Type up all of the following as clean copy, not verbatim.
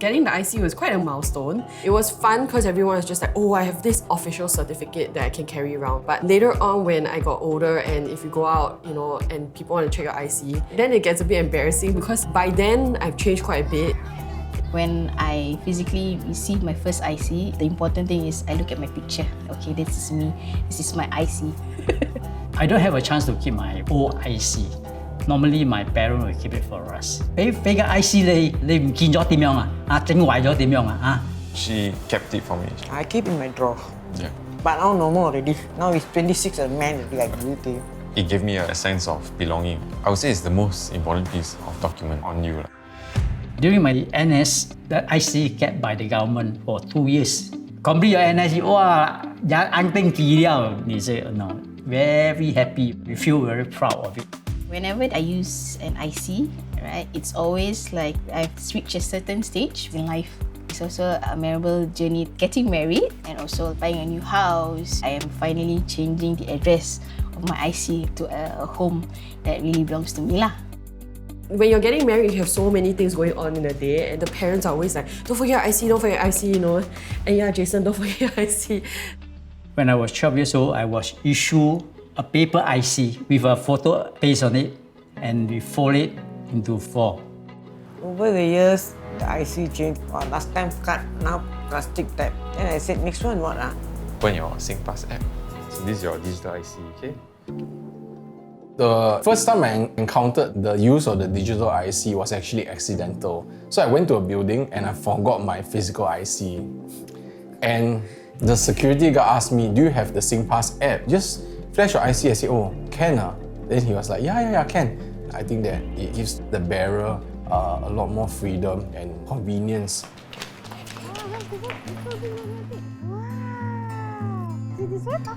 Getting the IC was quite a milestone. It was fun because everyone was just like, oh, I have this official certificate that I can carry around. But later on when I got older and if you go out, and people want to check your IC, then it gets a bit embarrassing because by then I've changed quite a bit. When I physically receive my first IC, the important thing is I look at my picture. Okay, this is me. This is my IC. I don't have a chance to keep my old IC. Normally, my parents will keep it for us. 俾個 IC 你唔見咗點樣啊？整壞咗點樣啊？ She kept it for me. I keep in my drawer. Yeah. But now no more already. Now it's 26 a man already, I give it to you. It gave me a sense of belonging. I would say it's the most important piece of document on you. During my NS, the IC kept by the government for 2 years. Complete your NS, wow, anh tên kỳ liao. They say no, very happy. We feel very proud of it. Whenever I use an IC, right, it's always like I've reached a certain stage in life. It's also a memorable journey getting married and also buying a new house. I am finally changing the address of my IC to a home that really belongs to me lah. When you're getting married, you have so many things going on in a day, and the parents are always like, don't forget your IC, don't forget your IC, And yeah, Jason, don't forget your IC. When I was 12 years old, I was issued a paper IC with a photo pasted on it, and we fold it into 4. Over the years, the IC changed. Last time cut, now plastic type. Then I said, next one what? Open your singpass app. So this is your digital IC, okay? The first time I encountered the use of the digital IC was actually accidental. So I went to a building and I forgot my physical IC. And the security guard asked me, do you have the singpass app? Just flash your IC. I said, oh, can ah? Then he was like, yeah, can. I think that it gives the bearer a lot more freedom and convenience.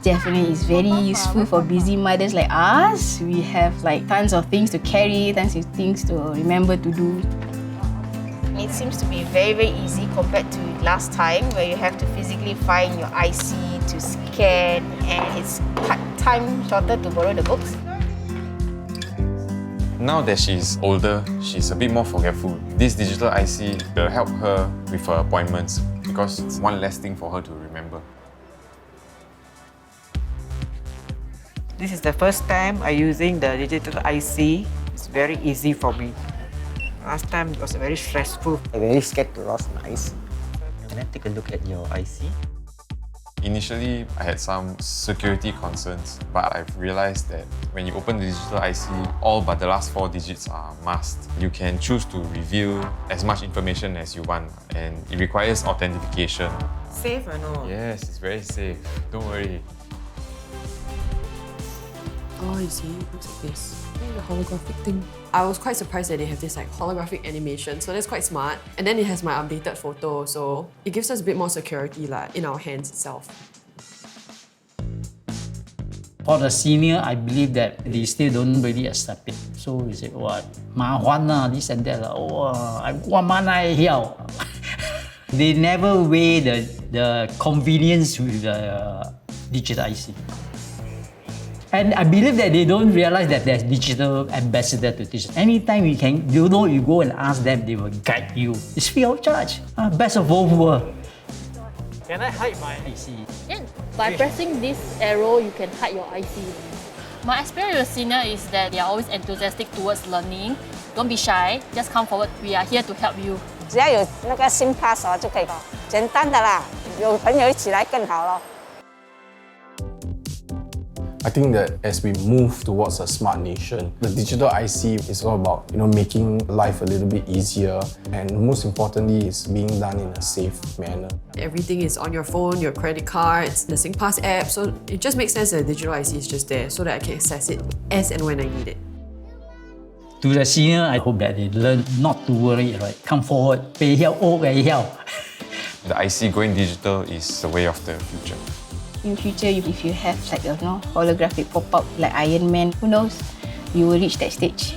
Definitely, it's very useful for busy mothers like us. We have like tons of things to carry, tons of things to remember to do. It seems to be very, very easy compared to last time where you have to physically find your IC to scan and it's time shorter to borrow the books. Now that she's older, she's a bit more forgetful. This digital IC will help her with her appointments because it's one less thing for her to remember. This is the first time I'm using the digital IC. It's very easy for me. Last time it was very stressful. I'm very scared to lose my IC. Can I take a look at your IC? Initially, I had some security concerns, but I've realized that when you open the digital IC, all but the last 4 digits are masked. You can choose to reveal as much information as you want, and it requires authentication. Safe or no? Yes, it's very safe. Don't worry. Oh, you see, it looks like this. The holographic thing. I was quite surprised that they have this holographic animation, so that's quite smart. And then it has my updated photo, so it gives us a bit more security in our hands itself. For the senior, I believe that they still don't really accept it. So we say, what, 麻烦啦, this and that. I want money here. They never weigh the convenience with the digital IC. And I believe that they don't realize that there's digital ambassador to teach. Anytime you go and ask them, they will guide you. It's free of charge. Best of both worlds. Can I hide my IC? Yeah, by pressing this arrow, you can hide your IC. My experience with senior is that they are always enthusiastic towards learning. Don't be shy, just come forward. We are here to help you. 只要有那个 singpass 就可以了，简单的啦，有朋友一起来更好咯。 I think that as we move towards a smart nation, the digital IC is all about making life a little bit easier, and most importantly, it's being done in a safe manner. Everything is on your phone, your credit cards, the singpass app, so it just makes sense that the digital IC is just there so that I can access it as and when I need it. To the senior, I hope that they learn not to worry, right? Come forward, pay here, pay here. The IC going digital is the way of the future. In future, if you have like holographic pop-up like Iron Man, who knows, you will reach that stage.